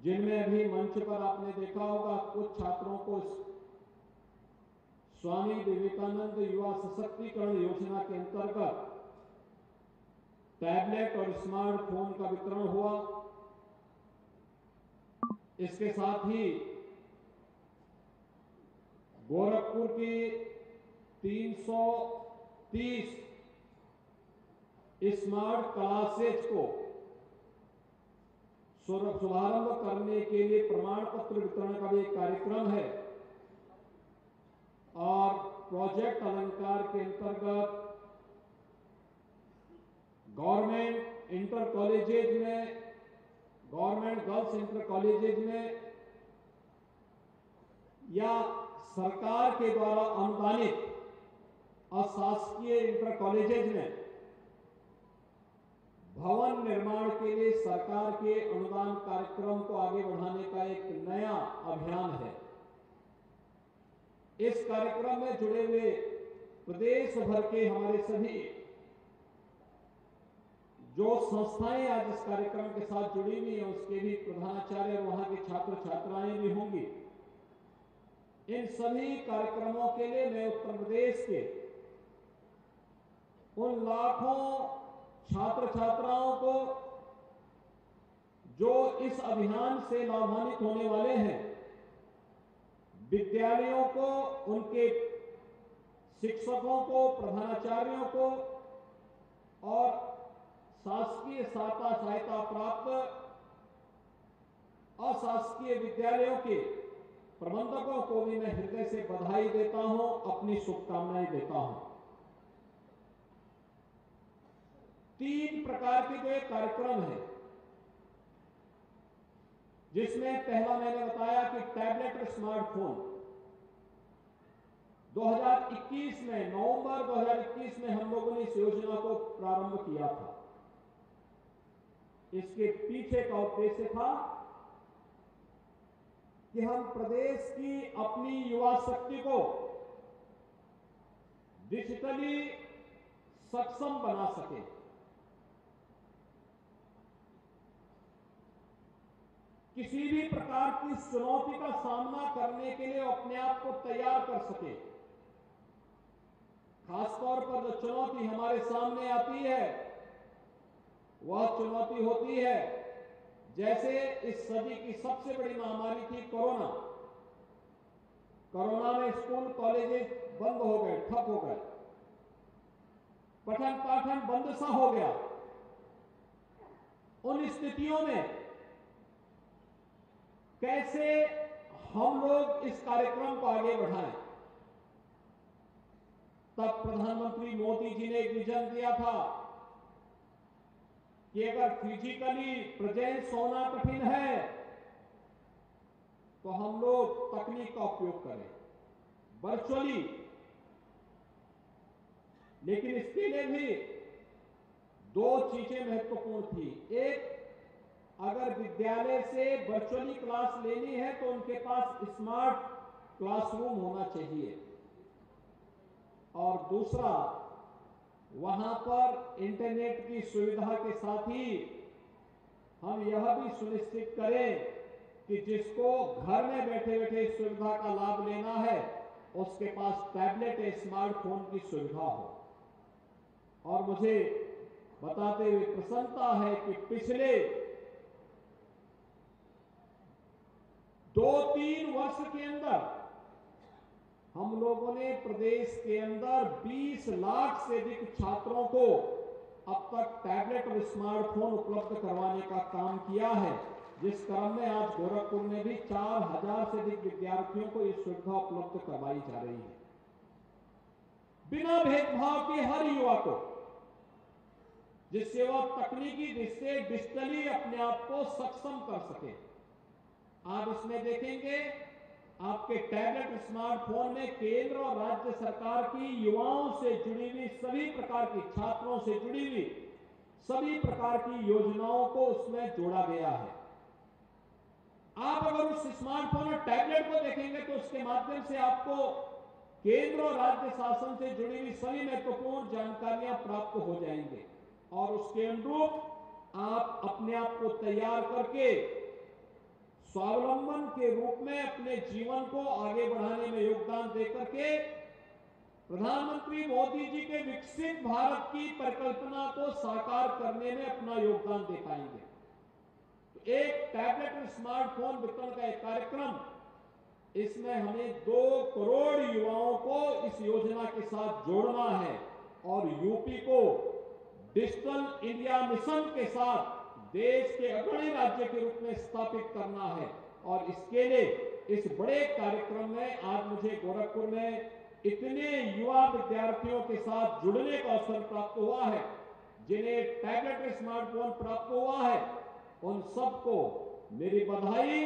जिनमें अभी मंच पर आपने देखा होगा कुछ छात्रों को स्वामी विवेकानंद युवा सशक्तिकरण योजना के अंतर्गत टैबलेट और स्मार्टफोन का वितरण हुआ। इसके साथ ही गोरखपुर की 330 स्मार्ट क्लासेज को शुभारंभ करने के लिए प्रमाण पत्र वितरण का भी एक कार्यक्रम है और प्रोजेक्ट अलंकार के अंतर्गत गवर्नमेंट इंटर कॉलेजेज में, गवर्नमेंट गर्ल्स इंटर कॉलेजेज में या सरकार के द्वारा अनुदानित अशासकीय इंटर कॉलेजेज में भवन निर्माण के लिए सरकार के अनुदान कार्यक्रम को आगे बढ़ाने का एक नया अभियान है। इस कार्यक्रम में जुड़े हुए प्रदेश भर के हमारे सभी जो संस्थाएं आज इस कार्यक्रम के साथ जुड़ी हुई हैं, उसके भी प्रधानाचार्य और वहां के छात्र छात्राएं भी होंगी। इन सभी कार्यक्रमों के लिए मैं उत्तर प्रदेश के उन लाखों छात्र छात्राओं को जो इस अभियान से लाभान्वित होने वाले हैं, विद्यालयों को, उनके शिक्षकों को, प्रधानाचार्यों को और शासकीय सहायता प्राप्त अशासकीय विद्यालयों के प्रबंधकों को भी मैं हृदय से बधाई देता हूं, अपनी शुभकामनाएं देता हूं। 3 प्रकार के जो एक कार्यक्रम है, जिसमें पहला मैंने बताया कि टैबलेट और स्मार्टफोन 2021 में, नवंबर 2021 में हम लोगों ने इस योजना को प्रारंभ किया था। इसके पीछे का उद्देश्य था कि हम प्रदेश की अपनी युवा शक्ति को डिजिटली सक्षम बना सके। किसी भी प्रकार की चुनौती का सामना करने के लिए अपने आप को तैयार कर सके। खासतौर पर जो चुनौती हमारे सामने आती है वह चुनौती होती है, जैसे इस सदी की सबसे बड़ी महामारी थी कोरोना। कोरोना में स्कूल कॉलेजेस बंद हो गए, ठप हो गए, पठन पाठन बंद सा हो गया। उन स्थितियों में कैसे हम लोग इस कार्यक्रम को आगे बढ़ाएं, तब प्रधानमंत्री मोदी जी ने एक विजन दिया था कि अगर फिजिकली प्रेजेंस होना कठिन है तो हम लोग तकनीक का उपयोग करें वर्चुअली। लेकिन इसके लिए भी 2 चीजें महत्वपूर्ण थी। एक, अगर विद्यालय से वर्चुअली क्लास लेनी है तो उनके पास स्मार्ट क्लासरूम होना चाहिए, और दूसरा, वहां पर इंटरनेट की सुविधा के साथ ही हम यह भी सुनिश्चित करें कि जिसको घर में बैठे बैठे इस सुविधा का लाभ लेना है उसके पास टैबलेट या स्मार्टफोन की सुविधा हो। और मुझे बताते हुए प्रसन्नता है कि पिछले 2-3 वर्ष के अंदर हम लोगों ने प्रदेश के अंदर 20 लाख से अधिक छात्रों को अब तक टैबलेट और स्मार्टफोन उपलब्ध करवाने का काम किया है, जिस क्रम में आज गोरखपुर में भी 4000 से अधिक विद्यार्थियों को यह सुविधा उपलब्ध करवाई जा रही है। बिना भेदभाव के हर युवा को, जिससे वह तकनीकी दृष्टि से डिजिटली अपने आप को सक्षम कर सके। आप इसमें देखेंगे आपके टैबलेट स्मार्टफोन में केंद्र और राज्य सरकार की युवाओं से जुड़ी हुई सभी प्रकार की, छात्रों से जुड़ी हुई सभी प्रकार की योजनाओं को उसमें जोड़ा गया है। आप अगर उस स्मार्टफोन और टैबलेट को देखेंगे तो उसके माध्यम से आपको केंद्र और राज्य शासन से जुड़ी हुई सभी महत्वपूर्ण जानकारियां प्राप्त हो जाएंगे और उसके अनुरूप आप अपने आप को तैयार करके स्वावलंबन के रूप में अपने जीवन को आगे बढ़ाने में योगदान देकर के प्रधानमंत्री मोदी जी के विकसित भारत की परिकल्पना को साकार करने में अपना योगदान दे पाएंगे। तो एक टैबलेट और स्मार्टफोन वितरण का एक कार्यक्रम, इसमें हमें 2 करोड़ युवाओं को इस योजना के साथ जोड़ना है और यूपी को डिजिटल इंडिया मिशन के साथ देश के अग्रणी राज्य के रूप में स्थापित करना है। और इसके लिए इस बड़े कार्यक्रम में आज मुझे गोरखपुर में इतने युवा विद्यार्थियों के साथ जुड़ने का अवसर प्राप्त हुआ है, जिन्हें टैबलेट और स्मार्टफोन प्राप्त हुआ है उन सबको मेरी बधाई।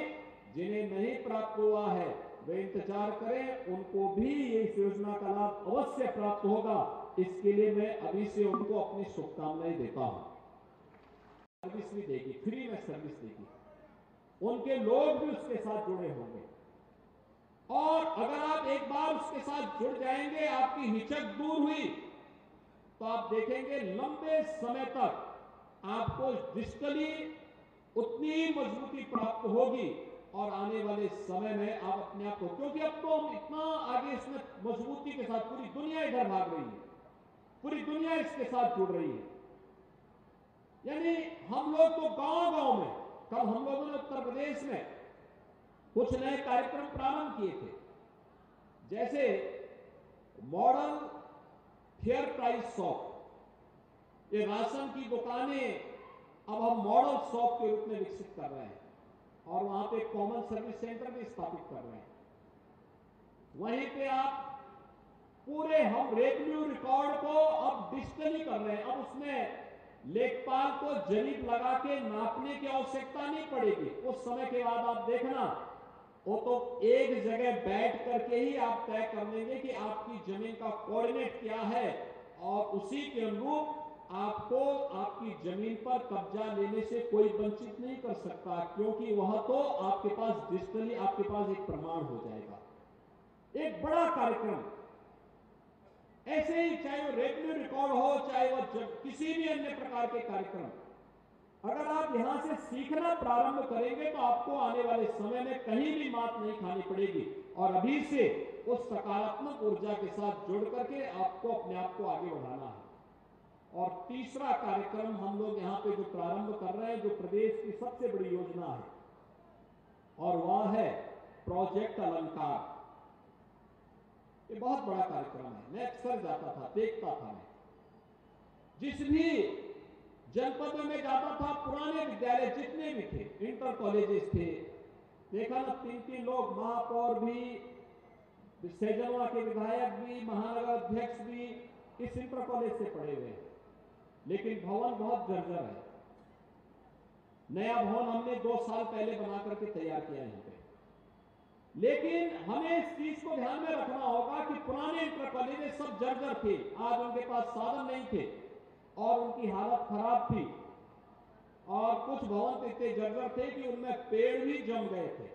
जिन्हें नहीं प्राप्त हुआ है वे इंतजार करें, उनको भी इस योजना का लाभ अवश्य प्राप्त होगा। इसके लिए मैं अभी से उनको अपनी शुभकामनाएं देता हूं। सर्विस भी देगी, फ्री में सर्विस देगी, उनके लोग भी उसके साथ जुड़े होंगे। और अगर आप एक बार उसके साथ जुड़ जाएंगे, आपकी हिचक दूर हुई, तो आप देखेंगे लंबे समय तक आपको डिजिटली उतनी मजबूती प्राप्त होगी। और आने वाले समय में आप अपने आप को, क्योंकि अब तो हम इतना आगे इसमें मजबूती के साथ, पूरी दुनिया इधर भाग रही है, पूरी दुनिया इसके साथ जुड़ रही है। यानी हम लोग तो गांव-गांव में, कल हम लोगों ने उत्तर प्रदेश में कुछ नए कार्यक्रम प्रारंभ किए थे, जैसे मॉडल फेयर प्राइस शॉप। ये राशन की दुकानें अब हम मॉडल शॉप के रूप में विकसित कर रहे हैं और वहां पे कॉमन सर्विस सेंटर भी स्थापित कर रहे हैं। वहीं पे आप पूरे हम रेवेन्यू रिकॉर्ड को अब डिजिटली कर रहे हैं। अब उसमें लेखपाल को जरीब लगा के नापने की आवश्यकता नहीं पड़ेगी। उस समय के बाद आप देखना, वो तो एक जगह बैठ करके ही आप तय कर लेंगे कि आपकी जमीन का कोऑर्डिनेट क्या है और उसी के अनुरूप आपको आपकी जमीन पर कब्जा लेने से कोई वंचित नहीं कर सकता, क्योंकि वह तो आपके पास डिजिटली आपके पास एक प्रमाण हो जाएगा। एक बड़ा कार्यक्रम ऐसे ही, चाहे वो रेवेन्यू रिकॉर्ड हो, चाहे वो किसी भी अन्य प्रकार के कार्यक्रम, अगर आप यहां से सीखना प्रारंभ करेंगे तो आपको आने वाले समय में कहीं भी मात नहीं खानी पड़ेगी। और अभी से उस सकारात्मक ऊर्जा के साथ जुड़ करके आपको अपने आप को आगे बढ़ाना है। और तीसरा कार्यक्रम हम लोग यहाँ पे जो प्रारंभ कर रहे हैं, जो प्रदेश की सबसे बड़ी योजना है, और वह है प्रोजेक्ट अलंकार। ये बहुत बड़ा कार्यक्रम है। मैं अक्सर जाता था, देखता था, मैं जिस भी जनपदों में जाता था, पुराने विद्यालय जितने भी थे, इंटर कॉलेजेस थे, देखा ना 3-3 लोग, महापौर भी, सैजनवा के विधायक भी, महानगर अध्यक्ष भी इस इंटर कॉलेज से पढ़े हुए हैं, लेकिन भवन बहुत जर्जर है। नया भवन हमने 2 साल पहले बना करके तैयार किया है यहाँ पे। लेकिन हमें इस चीज को ध्यान में रखना होगा कि पुराने इंटर कॉलेज सब जर्जर थे, आज उनके पास साधन नहीं थे और उनकी हालत खराब थी, और कुछ भवन इतने जर्जर थे कि उनमें पेड़ भी जम गए थे।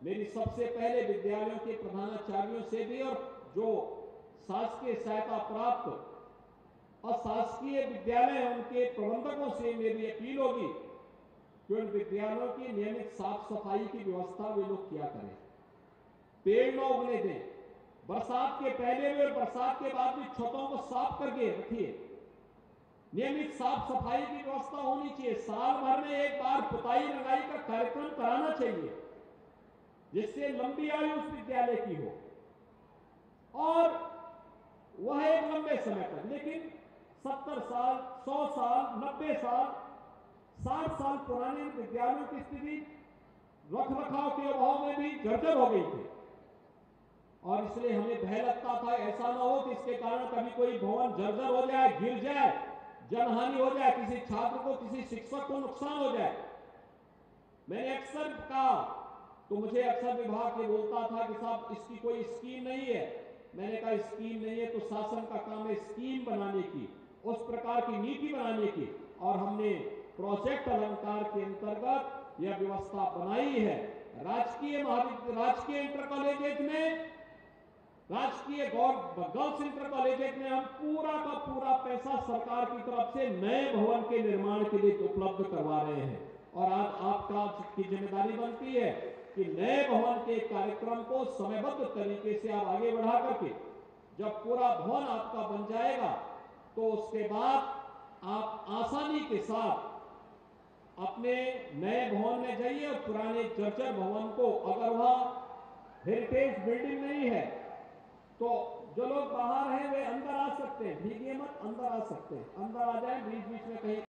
मेरी सबसे पहले विद्यालयों के प्रधानाचार्यों से भी और जो शासकीय सहायता प्राप्त और शासकीय विद्यालय उनके प्रबंधकों से मेरी अपील होगी कि उन विद्यालयों की नियमित साफ सफाई की व्यवस्था वे लोग किया करें, पेड़ न उगने दें, बरसात के पहले भी और बरसात के बाद भी छतों को साफ करके रखिए। नियमित साफ सफाई की व्यवस्था होनी चाहिए। साल भर में एक बार पुताई रंगाई का कार्यक्रम कराना चाहिए, जिससे लंबी आयु उस विद्यालय की हो और वह एक लंबे समय तक। लेकिन 70 साल, 100 साल, 90 साल, 60 साल पुराने विद्यालयों की स्थिति रखरखाव के अभाव में भी जर्जर हो गई थी, और इसलिए हमें भय लगता था ऐसा ना हो कि इसके कारण कभी कोई भवन जर्जर हो जाए, गिर जाए, जनहानि हो जाए, किसी छात्र को, किसी शिक्षक को नुकसान हो जाए। मैंने अक्सर कहा, तो मुझे अक्सर विभाग के बोलता था कि साहब इसकी कोई स्कीम नहीं है। मैंने कहा स्कीम नहीं है तो शासन का काम है स्कीम बनाने की, उस प्रकार की नीति बनाने की, और हमने प्रोजेक्ट अलंकार के अंतर्गत यह व्यवस्था बनाई है। राजकीय इंटर कॉलेजेस में, राजकीय गर्ल्स इंटर कॉलेजेस में हम पूरा का पूरा पैसा सरकार की तरफ से नए भवन के निर्माण के लिए उपलब्ध करवा रहे हैं। और आज आपका की जिम्मेदारी बनती है कि नए भवन के कार्यक्रम को समयबद्ध तरीके से आप आगे बढ़ा करके जब पूरा भवन आपका बन जाएगा तो उसके बाद आप आसानी के साथ अपने नए भवन में जाइए और पुराने जर्जर भवन को, अगर वह हेरिटेज बिल्डिंग नहीं है तो जो लोग बाहर हैं वे अंदर आ सकते हैं, भीगे मत, अंदर आ सकते हैं, अंदर आ जाए, बीच बीच में कहीं